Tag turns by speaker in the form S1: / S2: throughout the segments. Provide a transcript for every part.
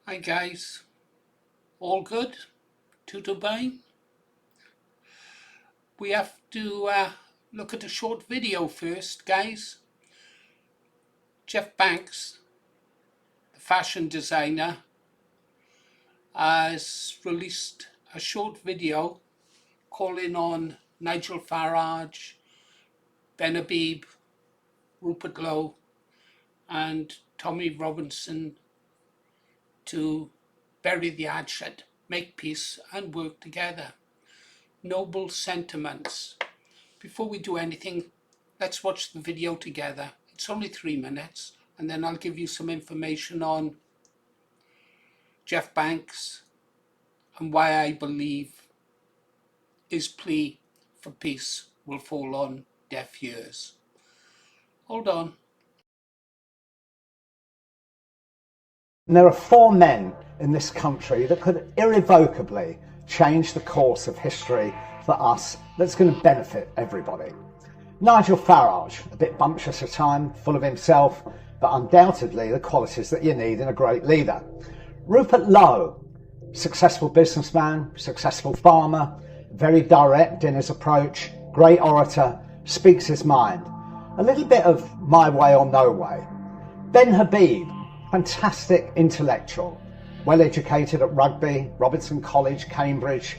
S1: Hi guys, all good? To Dubai? We have to look at a short video first, guys. Jeff Banks, the fashion designer, has released a short video calling on Nigel Farage, Ben Habib, Rupert Lowe, and Tommy Robinson to bury the hatchet, make peace, and work together. Noble sentiments. Before we do anything, let's watch the video together. It's only 3 minutes, and then I'll give you some information on Jeff Banks and why I believe his plea for peace will fall on deaf ears. Hold on.
S2: And there are four men in this country that could irrevocably change the course of history for us that's going to benefit everybody. Nigel Farage, a bit bumptious at times, full of himself, but undoubtedly the qualities that you need in a great leader. Rupert Lowe, successful businessman, successful farmer, very direct in his approach, great orator, speaks his mind. A little bit of my way or no way. Ben Habib, fantastic intellectual, well educated at Rugby, Robinson College, Cambridge,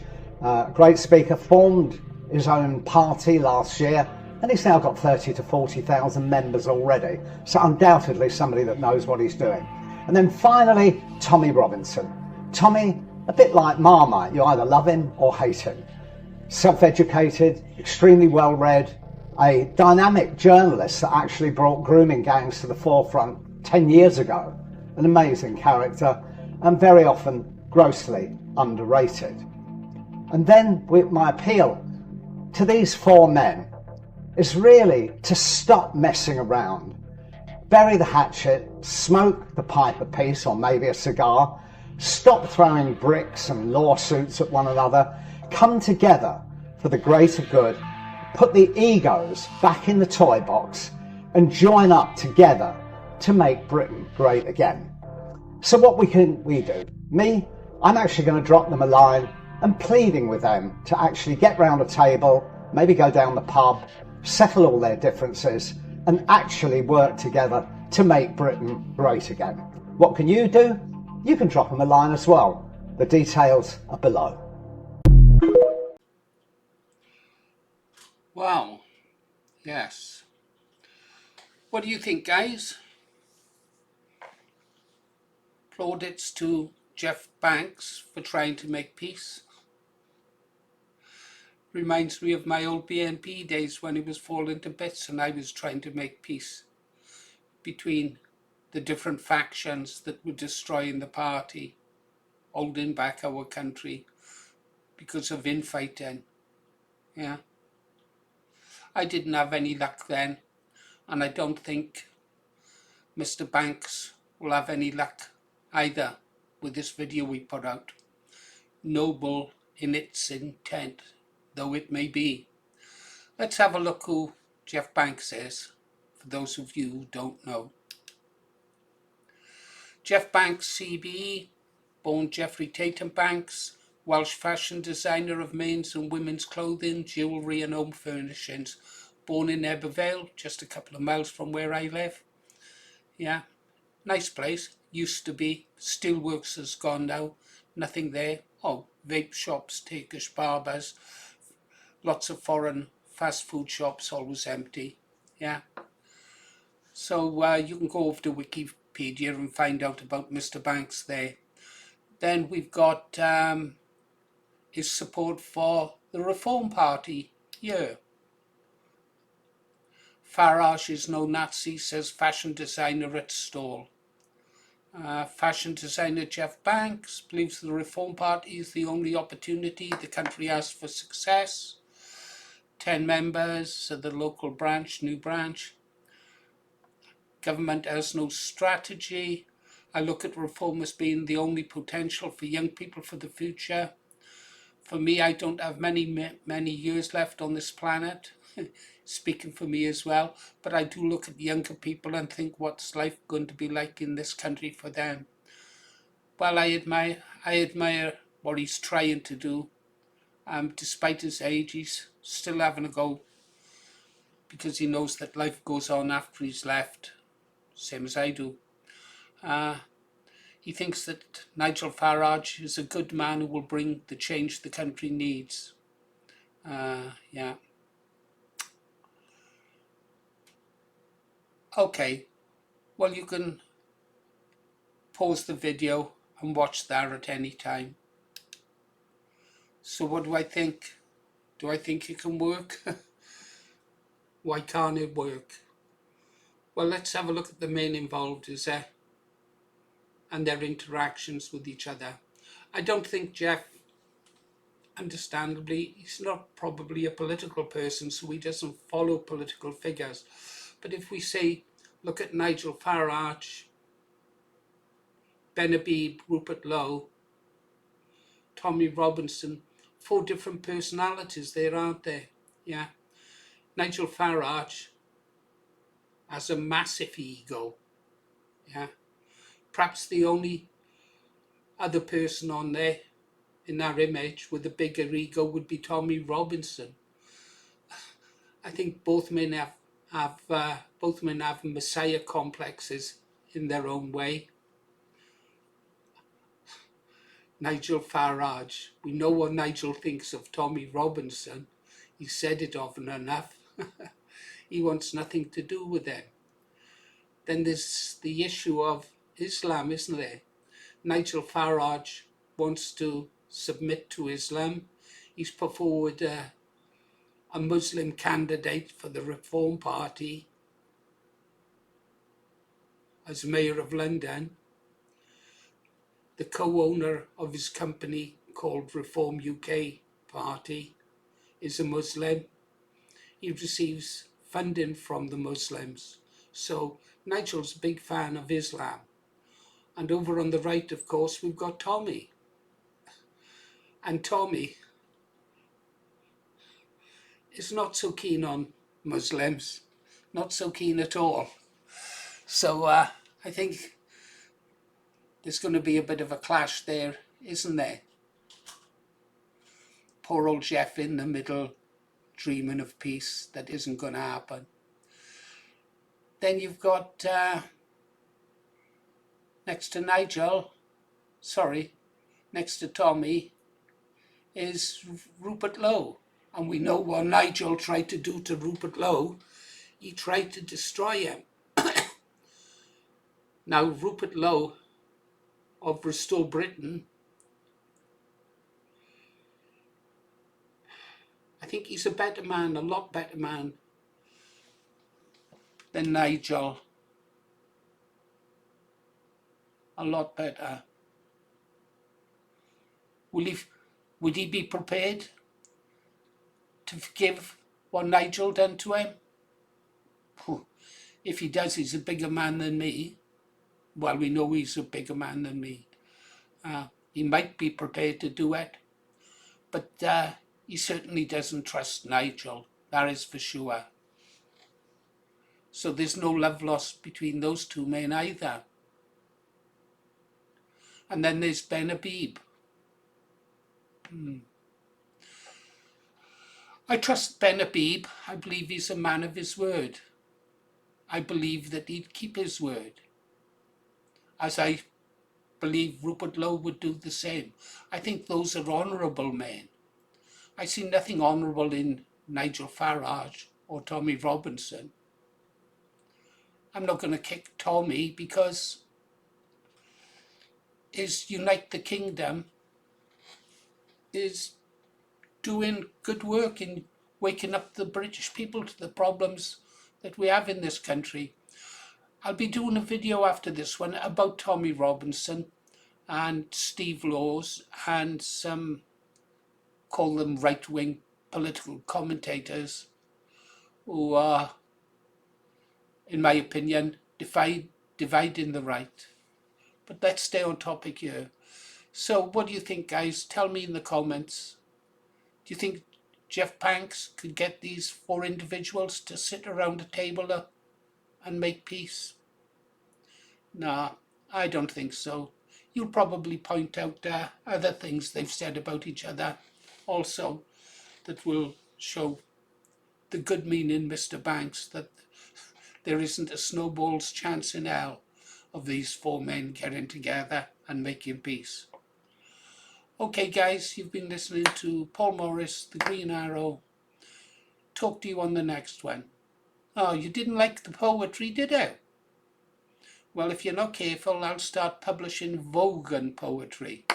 S2: great speaker, formed his own party last year, and he's now got 30 to 40,000 members already. So undoubtedly somebody that knows what he's doing. And then finally, Tommy Robinson. Tommy, a bit like Marmite, you either love him or hate him. Self-educated, extremely well-read, a dynamic journalist that actually brought grooming gangs to the forefront 10 years ago. An amazing character, and very often grossly underrated. And then my appeal to these four men is really to stop messing around. Bury the hatchet, smoke the pipe of peace, or maybe a cigar, stop throwing bricks and lawsuits at one another, come together for the greater good, put the egos back in the toy box, and join up together to make Britain great again. So what can we do? Me, I'm actually going to drop them a line and pleading with them to actually get round a table, maybe go down the pub, settle all their differences, and actually work together to make Britain great again. What can you do? You can drop them a line as well. The details are below.
S1: Wow. Yes. What do you think, guys? Plaudits to Jeff Banks for trying to make peace. Reminds me of my old BNP days when it was falling to bits and I was trying to make peace between the different factions that were destroying the party, holding back our country because of infighting. Yeah. I didn't have any luck then, and I don't think Mr. Banks will have any luck either with this video we put out. Noble in its intent, though it may be. Let's have a look who Jeff Banks is, for those of you who don't know. Jeff Banks, CBE, born Geoffrey Tatum Banks, Welsh fashion designer of men's and women's clothing, jewellery and home furnishings. Born in Ebervale, just a couple of miles from where I live. Yeah, nice place. Used to be. Steelworks has gone now. Nothing there. Oh, vape shops, Turkish barbers. Lots of foreign fast food shops, always empty. Yeah. So you can go over to Wikipedia and find out about Mr. Banks there. Then we've got his support for the Reform Party here. Farage is no Nazi, says fashion designer at stall. Fashion designer Jeff Banks believes the Reform Party is the only opportunity the country has for success. 10 members of the local branch, new branch. Government has no strategy. I look at reform as being the only potential for young people for the future. For me, I don't have many years left on this planet, speaking for me as well, but I do look at younger people and think what's life going to be like in this country for them. Well, I admire what he's trying to do. Despite his age, he's still having a go because he knows that life goes on after he's left, same as I do. Uh, he thinks that Nigel Farage is a good man who will bring the change the country needs. Yeah. Okay. Well, you can pause the video and watch that at any time. So what do I think? Do I think it can work? Why can't it work? Well, let's have a look at the men involved, is there? And their interactions with each other. I don't think Jeff, understandably, he's not probably a political person, so he doesn't follow political figures. But if we say, look at Nigel Farage, Ben Habib, Rupert Lowe, Tommy Robinson, 4 different personalities there, aren't there? Yeah. Nigel Farage has a massive ego. Yeah. Perhaps the only other person on there in that image with a bigger ego would be Tommy Robinson. I think both men have messiah complexes in their own way. Nigel Farage, we know what Nigel thinks of Tommy Robinson. He said it often enough. He wants nothing to do with them. Then there's the issue of Islam, isn't there? Nigel Farage wants to submit to Islam. He's put forward a Muslim candidate for the Reform Party as Mayor of London. The co-owner of his company called Reform UK Party is a Muslim. He receives funding from the Muslims. So Nigel's a big fan of Islam. And over on the right, of course, we've got Tommy. And Tommy is not so keen on Muslims, not so keen at all. So I think there's going to be a bit of a clash there, isn't there? Poor old Jeff in the middle, dreaming of peace that isn't going to happen. Then you've got next to Tommy is Rupert Lowe. And we know what Nigel tried to do to Rupert Lowe. He tried to destroy him. Now, Rupert Lowe of Restore Britain, I think he's a better man, a lot better man than Nigel. A lot better. Would he be prepared to forgive what Nigel done to him? If he does, he's a bigger man than me. Well, we know he's a bigger man than me. He might be prepared to do it, but he certainly doesn't trust Nigel, that is for sure. So there's no love lost between those two men either. And then there's Ben Habib. I trust Ben Habib. I believe he's a man of his word. I believe that he'd keep his word. As I believe Rupert Lowe would do the same. I think those are honourable men. I see nothing honourable in Nigel Farage or Tommy Robinson. I'm not going to kick Tommy because his Unite the Kingdom is doing good work in waking up the British people to the problems that we have in this country. I'll be doing a video after this one about Tommy Robinson and Steve Laws and some, call them right-wing political commentators who are, in my opinion, dividing the right. But let's stay on topic here. So what do you think, guys? Tell me in the comments. Do you think Jeff Panks could get these 4 individuals to sit around a table and make peace? Nah, I don't think so. you'll probably point out other things they've said about each other also that will show the good meaning Mr. Banks, that there isn't a snowball's chance in hell of these four men getting together and making peace. Okay guys, you've been listening to Paul Morris, The Green Arrow. Talk to you on the next one. Oh, you didn't like the poetry, did you? Well, if you're not careful, I'll start publishing Vogan poetry.